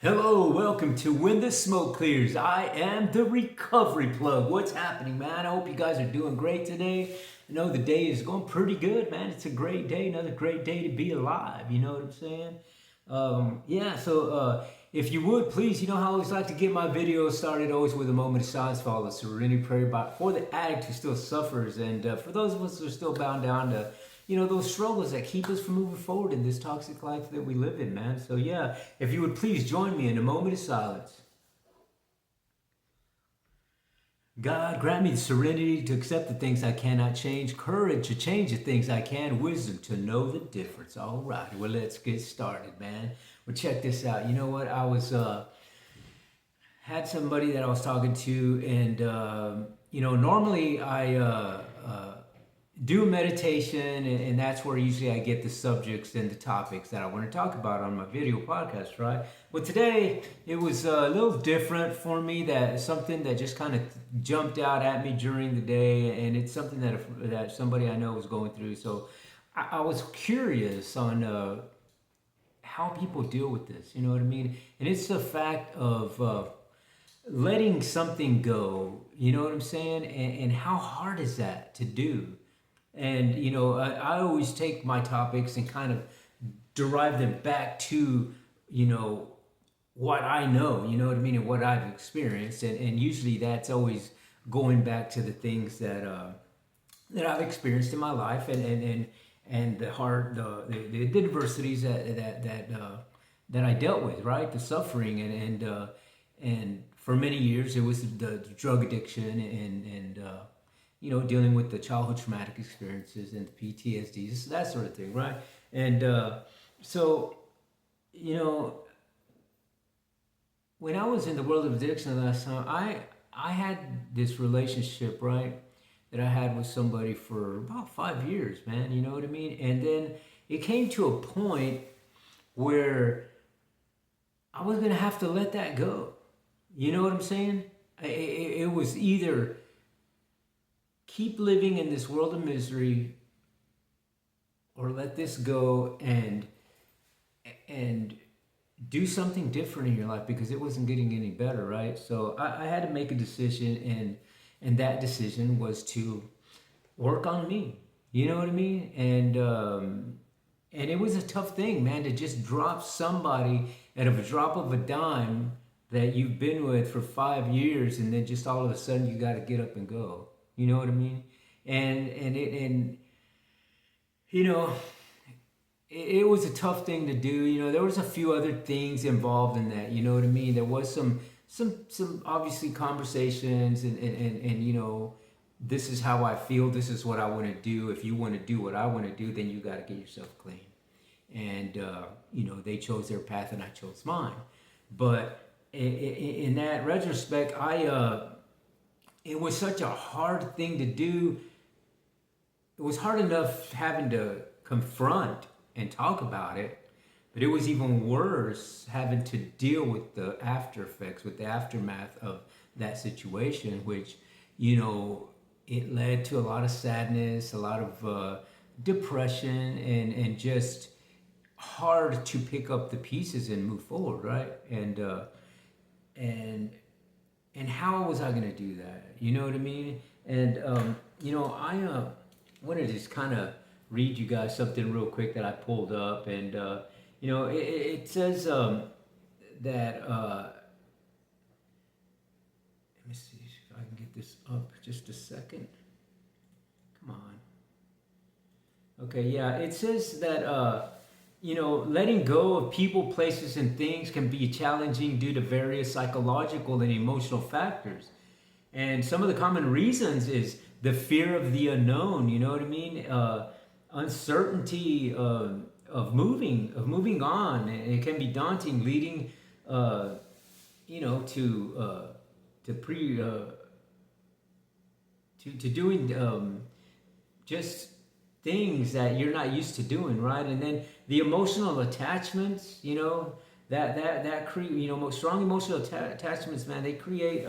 Hello, welcome to When the Smoke Clears. I am the Recovery Plug. What's happening, man? I hope you guys are doing great today. I know the day is going pretty good, man. It's a great day, another great day to be alive. You know what I'm saying? If you would, please, you know how I always like to get my videos started always with a moment of silence for all the serenity prayer for the addict who still suffers and for those of us who are still bound down to those struggles that keep us from moving forward in this toxic life that we live in, man. So yeah, if you would please join me in a moment of silence. God, grant me the serenity to accept the things I cannot change, courage to change the things I can, wisdom to know the difference. All right, well, let's get started, man. Well, check this out. You know what? I was had somebody that I was talking to, and normally I do meditation, and that's where usually I get the subjects and the topics that I want to talk about on my video podcast, right? But today it was a little different for me. That something that just kind of jumped out at me during the day, and it's something that somebody I know was going through. So I was curious on how people deal with this. You know what I mean? And it's the fact of letting something go. You know what I'm saying? And how hard is that to do? And I always take my topics and kind of derive them back to what I know, you know what I mean, and what I've experienced, and usually that's always going back to the things that I've experienced in my life, and the hard the adversities that I dealt with, right, the suffering, and for many years it was the drug addiction and dealing with the childhood traumatic experiences and the PTSDs, that sort of thing, right? And so, when I was in the world of addiction the last time, I had this relationship, right, that I had with somebody for about 5 years, man. You know what I mean? And then it came to a point where I was gonna have to let that go. You know what I'm saying? It was either keep living in this world of misery or let this go and do something different in your life, because it wasn't getting any better, right? So I had to make a decision, and that decision was to work on me. You know what I mean? And it was a tough thing, man, to just drop somebody at a drop of a dime that you've been with for 5 years, and then just all of a sudden you got to get up and go. You know what I mean? And it was a tough thing to do. There was a few other things involved in that. You know what I mean? There was some obviously conversations, and this is how I feel. This is what I want to do. If you want to do what I want to do, then you got to get yourself clean. And they chose their path, and I chose mine. But in that retrospect, it was such a hard thing to do. It was hard enough having to confront and talk about it, but it was even worse having to deal with the after effects, with the aftermath of that situation, which, it led to a lot of sadness, a lot of depression, and just hard to pick up the pieces and move forward, right? And how was I going to do that? You know what I mean? And I want to just kind of read you guys something real quick that I pulled up, and it says that let me see if I can get this up just a second. Come on. Okay, yeah, it says that letting go of people, places, and things can be challenging due to various psychological and emotional factors. And some of the common reasons is the fear of the unknown. You know what I mean? Uncertainty of moving on. It can be daunting, leading, to doing just things that you're not used to doing, right? And then the emotional attachments, that create, strong emotional attachments, man, they create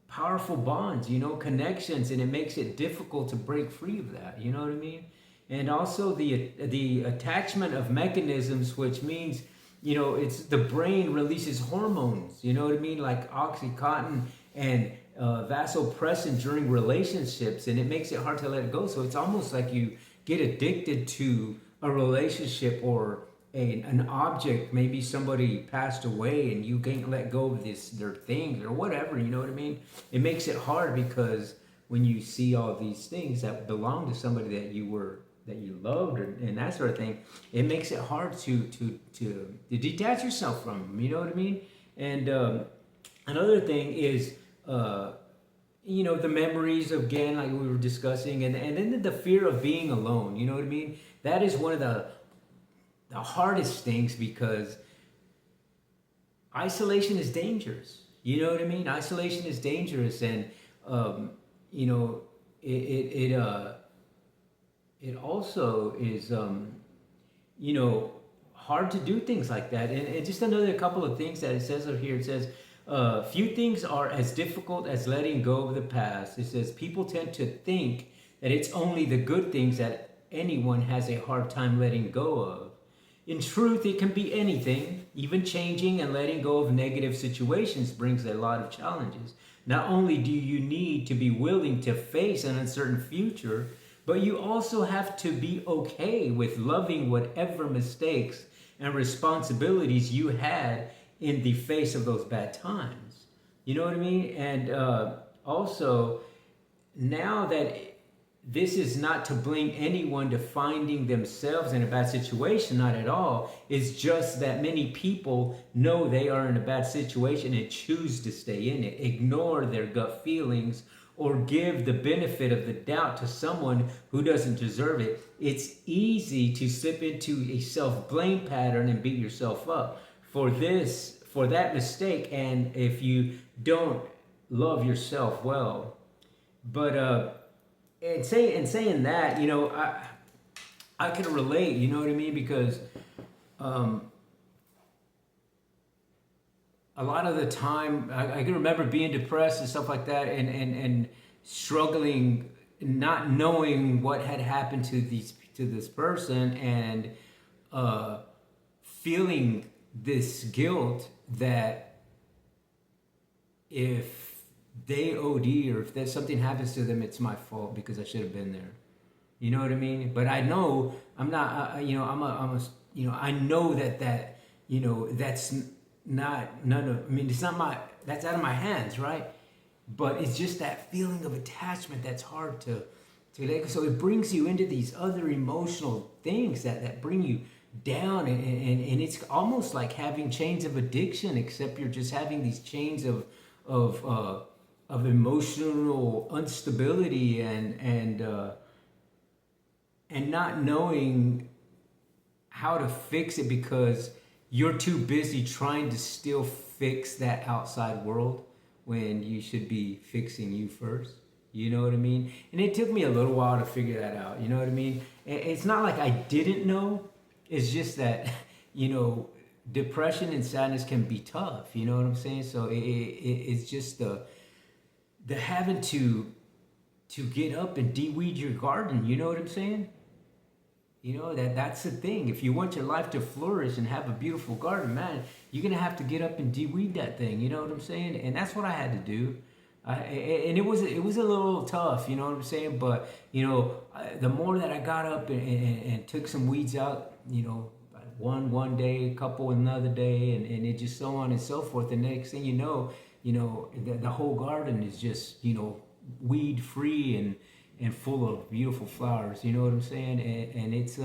powerful bonds, connections, and it makes it difficult to break free of that. You know what I mean? And also the attachment of mechanisms, which means it's the brain releases hormones, you know what I mean, like oxycontin and vasopressin during relationships, and it makes it hard to let it go. So it's almost like you get addicted to a relationship or an object. Maybe somebody passed away and you can't let go of their things or whatever, you know what I mean. It makes it hard because when you see all these things that belong to somebody that you loved, and that sort of thing, it makes it hard to detach yourself from them, you know what I mean. And another thing is the memories, again, like we were discussing, and then the fear of being alone, you know what I mean. That is one of the hardest things, because isolation is dangerous, you know what I mean. Isolation is dangerous, and you know it also is hard to do things like that. And just another couple of things that it says over here. It says few things are as difficult as letting go of the past. It says people tend to think that it's only the good things that anyone has a hard time letting go of. In truth, it can be anything. Even changing and letting go of negative situations brings a lot of challenges. Not only do you need to be willing to face an uncertain future, but you also have to be okay with loving whatever mistakes and responsibilities you had in the face of those bad times. You know what I mean? And also, now that this is not to blame anyone to finding themselves in a bad situation, not at all. It's just that many people know they are in a bad situation and choose to stay in it, ignore their gut feelings, or give the benefit of the doubt to someone who doesn't deserve it. It's easy to slip into a self-blame pattern and beat yourself up for that mistake, and if you don't love yourself well. But and saying that, I can relate, you know what I mean, because a lot of the time I can remember being depressed and stuff like that, and struggling, not knowing what had happened to this person, and feeling this guilt that if they OD or if there's something happens to them, it's my fault because I should have been there. You know what I mean? But I know I'm not. I know that that's not none of. I mean, it's not my. That's out of my hands, right? But it's just that feeling of attachment that's hard to let go. So it brings you into these other emotional things that bring you down, and it's almost like having chains of addiction, except you're just having these chains of emotional instability and not knowing how to fix it because you're too busy trying to still fix that outside world when you should be fixing you first. You know what I mean? And it took me a little while to figure that out. You know what I mean? It's not like I didn't know. It's just that, depression and sadness can be tough. You know what I'm saying? So it's just the having to get up and de-weed your garden. You know what I'm saying? That's the thing. If you want your life to flourish and have a beautiful garden, man, you're gonna have to get up and de-weed that thing. You know what I'm saying? And that's what I had to do. And it was a little tough. You know what I'm saying? But the more that I got up and took some weeds out, one day, a couple another day, and it just so on and so forth. The next thing you know, the whole garden is just weed free and full of beautiful flowers. You know what I'm saying? And it's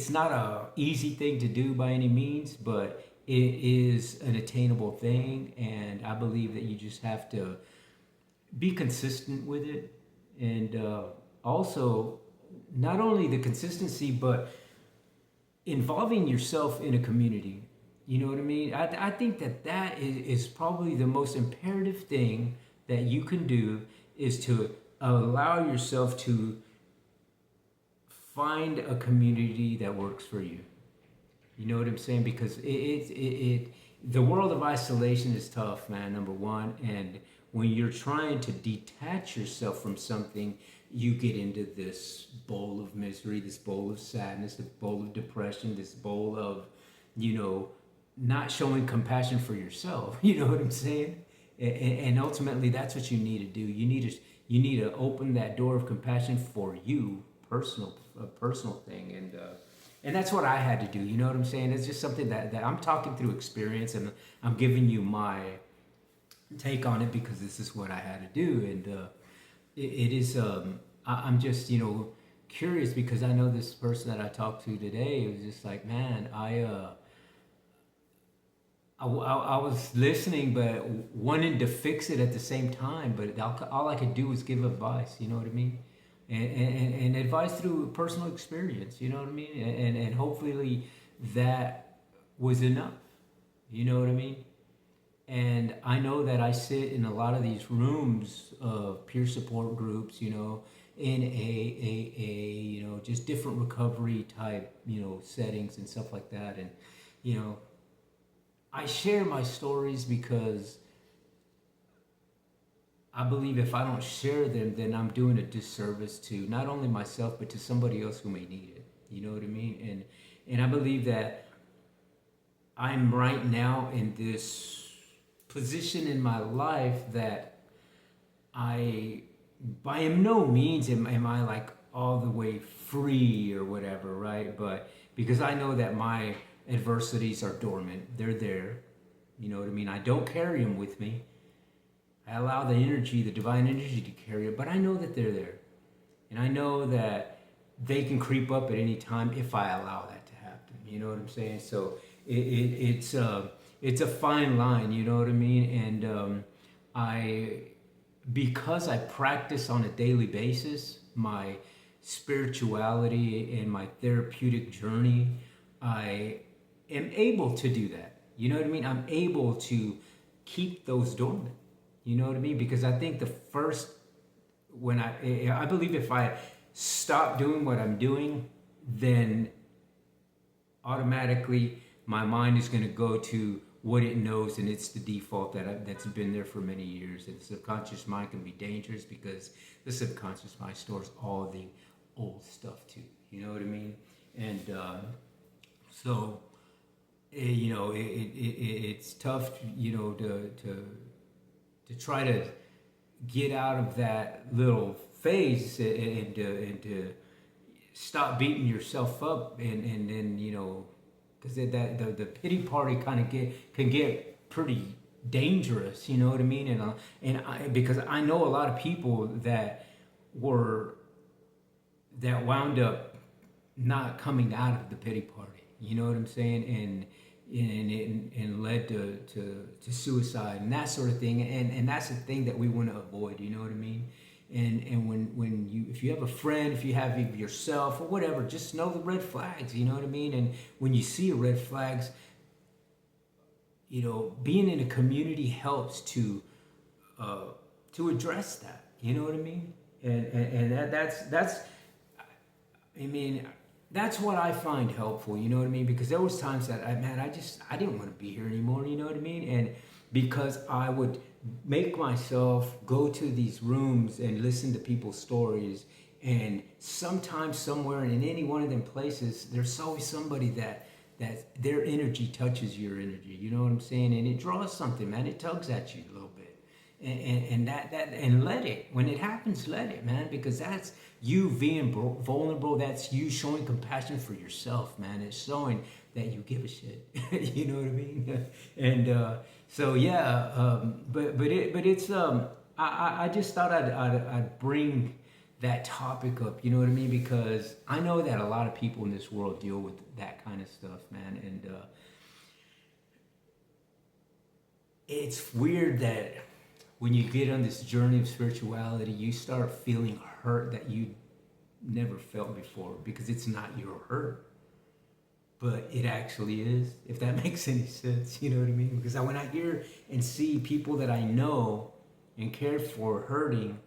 not a easy thing to do by any means, but it is an attainable thing. And I believe that you just have to be consistent with it, and also not only the consistency, but involving yourself in a community. You know what I mean? I think that is probably the most imperative thing that you can do, is to allow yourself to find a community that works for you. You know what I'm saying? Because the world of isolation is tough, man, number one. And when you're trying to detach yourself from something, you get into this bowl of misery, this bowl of sadness, this bowl of depression, this bowl of you know, not showing compassion for yourself. You know what I'm saying? And ultimately, that's what you need to do. You need to open that door of compassion for you, personal, a personal thing, and that's what I had to do. You know what I'm saying? It's just something that I'm talking through experience, and I'm giving you my take on it because this is what I had to do, and it is. I'm just curious because I know this person that I talked to today. It was just like, man, I was listening, but wanting to fix it at the same time. But all I could do was give advice. You know what I mean? And advice through personal experience. You know what I mean? And hopefully that was enough. You know what I mean? And I know that I sit in a lot of these rooms of peer support groups, in just different recovery type, settings and stuff like that. And, you know, I share my stories because I believe if I don't share them, then I'm doing a disservice to not only myself, but to somebody else who may need it. You know what I mean? And I believe that I'm right now in this position in my life that by no means am I like all the way free or whatever, right? But because I know that my adversities are dormant, they're there. You know what I mean? I don't carry them with me. I allow the energy, the divine energy to carry it, but I know that they're there. And I know that they can creep up at any time if I allow that to happen. You know what I'm saying? So it's a fine line, you know what I mean? And I because I practice on a daily basis my spirituality and my therapeutic journey, I am able to do that. You know what I mean? I'm able to keep those dormant. You know what I mean? Because I think the first when I believe if I stop doing what I'm doing, then automatically my mind is going to go to what it knows, and it's the default that's been there for many years. And the subconscious mind can be dangerous because the subconscious mind stores all the old stuff too. You know what I mean? And so it's tough, to try to get out of that little phase and to stop beating yourself up and then because the pity party kind of can get pretty dangerous. You know what I mean? Because I know a lot of people that wound up not coming out of the pity party. You know what I'm saying? And led to suicide and that sort of thing. And that's the thing that we want to avoid. You know what I mean? And if you have a friend, if you have yourself or whatever, just know the red flags. You know what I mean? And when you see red flags, being in a community helps to address that. You know what I mean? And that's I mean, that's what I find helpful, you know what I mean? Because there was times that I didn't want to be here anymore, you know what I mean? And because I would make myself go to these rooms and listen to people's stories, and sometimes somewhere in any one of them places, there's always somebody that their energy touches your energy, you know what I'm saying? And it draws something, man. It tugs at you a little bit. And let it, when it happens, let it, man, because that's you being vulnerable. That's you showing compassion for yourself, man. It's showing that you give a shit. You know what I mean? And so yeah, but it's I just thought I'd bring that topic up. You know what I mean? Because I know that a lot of people in this world deal with that kind of stuff, man. And it's weird that when you get on this journey of spirituality, you start feeling hurt that you never felt before, because it's not your hurt, but it actually is, if that makes any sense. You know what I mean? Because when I hear and see people that I know and care for hurting,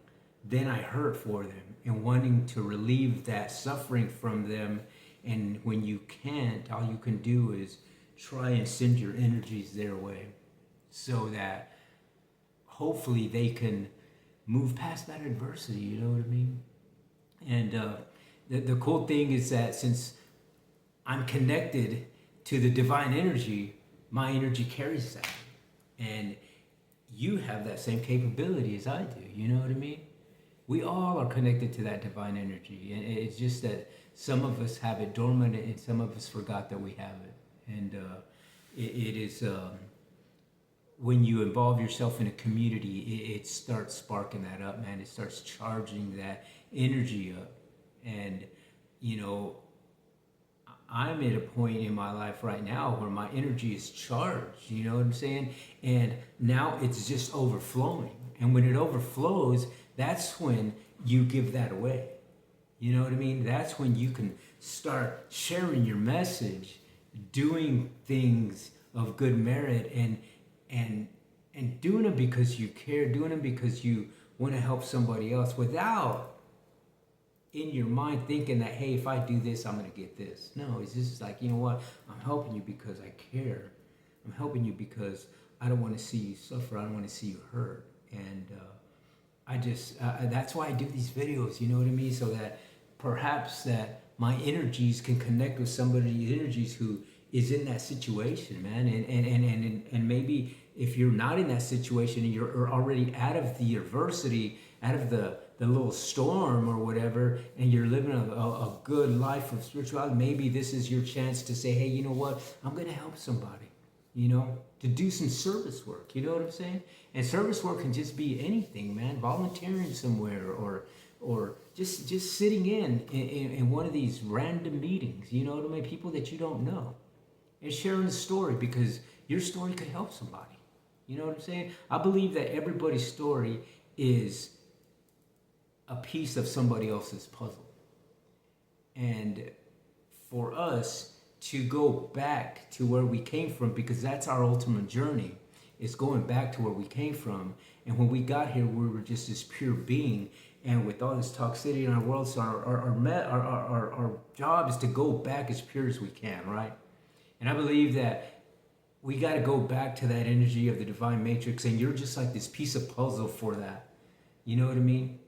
then I hurt for them and wanting to relieve that suffering from them. And when you can't, all you can do is try and send your energies their way so that hopefully they can move past that adversity, you know what I mean? And the cool thing is that since I'm connected to the divine energy, my energy carries that. And you have that same capability as I do. You know what I mean? We all are connected to that divine energy. And it's just that some of us have it dormant and some of us forgot that we have it. And it is, when you involve yourself in a community, it starts sparking that up, man. It starts charging that energy up. And, you know, I'm at a point in my life right now where my energy is charged, you know what I'm saying? And now it's just overflowing. And when it overflows, that's when you give that away. You know what I mean? That's when you can start sharing your message, doing things of good merit, and doing it because you care, doing it because you want to help somebody else without in your mind thinking that, hey, if I do this, I'm going to get this. No, it's just like, you know what? I'm helping you because I care. I'm helping you because I don't want to see you suffer. I don't want to see you hurt. And that's why I do these videos, you know what I mean? So that perhaps that my energies can connect with somebody's energies who is in that situation, man. And maybe if you're not in that situation and you're already out of the adversity, out of the little storm or whatever, and you're living a good life of spirituality, maybe this is your chance to say, hey, you know what? I'm going to help somebody, you know, to do some service work. You know what I'm saying? And service work can just be anything, man. Volunteering somewhere or just sitting in one of these random meetings, you know what I mean? People that you don't know. And sharing the story because your story could help somebody. You know what I'm saying? I believe that everybody's story is a piece of somebody else's puzzle. And for us to go back to where we came from, because that's our ultimate journey, is going back to where we came from. And when we got here, we were just this pure being. And with all this toxicity in our world, so our job is to go back as pure as we can, right? And I believe that we got to go back to that energy of the divine matrix, and you're just like this piece of puzzle for that. You know what I mean?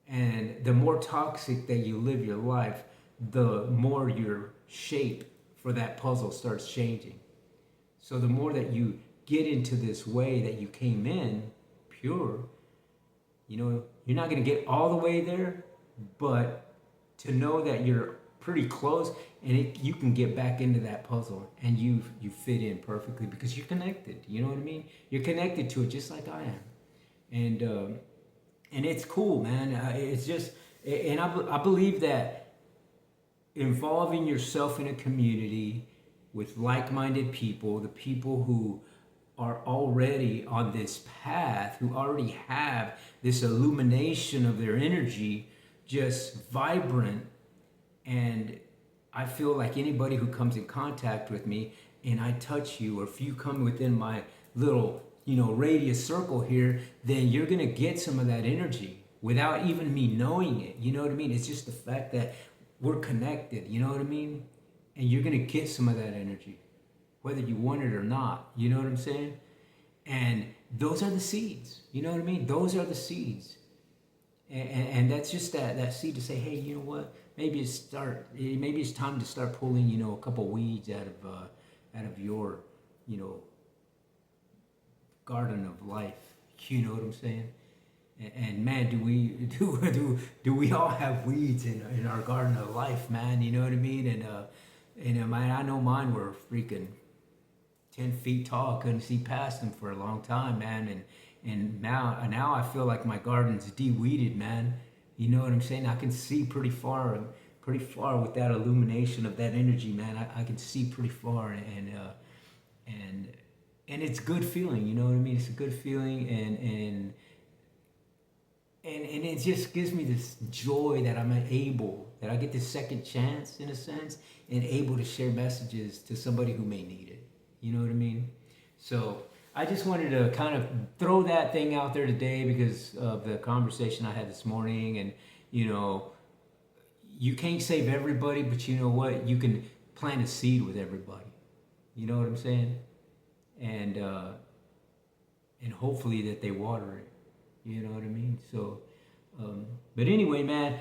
And the more toxic that you live your life, the more your shape for that puzzle starts changing. So the more that you get into this way that you came in, pure, you know, you're not going to get all the way there, but to know that you're pretty close, and you can get back into that puzzle, and you fit in perfectly because you're connected. You know what I mean? You're connected to it just like I am, and it's cool, man. It's just, and I believe that involving yourself in a community with like-minded people, the people who are already on this path, who already have this illumination of their energy, just vibrant. And I feel like anybody who comes in contact with me and I touch you, or if you come within my little, you know, radius circle here, then you're going to get some of that energy without even me knowing it. You know what I mean? It's just the fact that we're connected. You know what I mean? And you're going to get some of that energy, whether you want it or not. You know what I'm saying? And those are the seeds. You know what I mean? Those are the seeds. And that's just that seed to say, hey, you know what? Maybe it's time to start pulling, you know, a couple weeds out of your, you know, garden of life. You know what I'm saying? And man, do we all have weeds in our garden of life, man? You know what I mean? And man, I know mine were freaking 10 feet tall. Couldn't see past them for a long time, man. And now I feel like my garden's de-weeded, man. You know what I'm saying? I can see pretty far with that illumination of that energy, man. I can see pretty far, and it's a good feeling. You know what I mean? It's a good feeling, and it just gives me this joy that that I get this second chance in a sense, and able to share messages to somebody who may need it. You know what I mean? So I just wanted to kind of throw that thing out there today because of the conversation I had this morning. And, you know, you can't save everybody, but you know what? You can plant a seed with everybody. You know what I'm saying? And hopefully that they water it. You know what I mean? So, but anyway, man,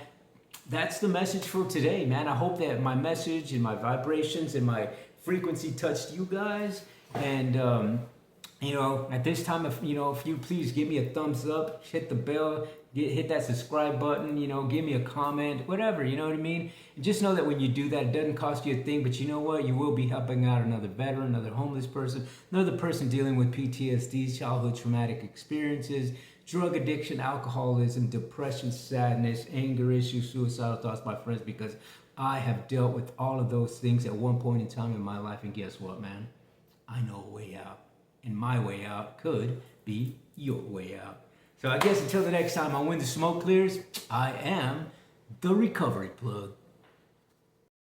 that's the message for today, man. I hope that my message and my vibrations and my frequency touched you guys. And at this time, if you please give me a thumbs up, hit the bell, hit that subscribe button, give me a comment, whatever, you know what I mean? And just know that when you do that, it doesn't cost you a thing, but you know what? You will be helping out another veteran, another homeless person, another person dealing with PTSD, childhood traumatic experiences, drug addiction, alcoholism, depression, sadness, anger issues, suicidal thoughts, my friends, because I have dealt with all of those things at one point in time in my life, and guess what, man? I know a way out. And my way out could be your way out. So I guess until the next time, When the Smoke Clears, I am the Recovery Plug.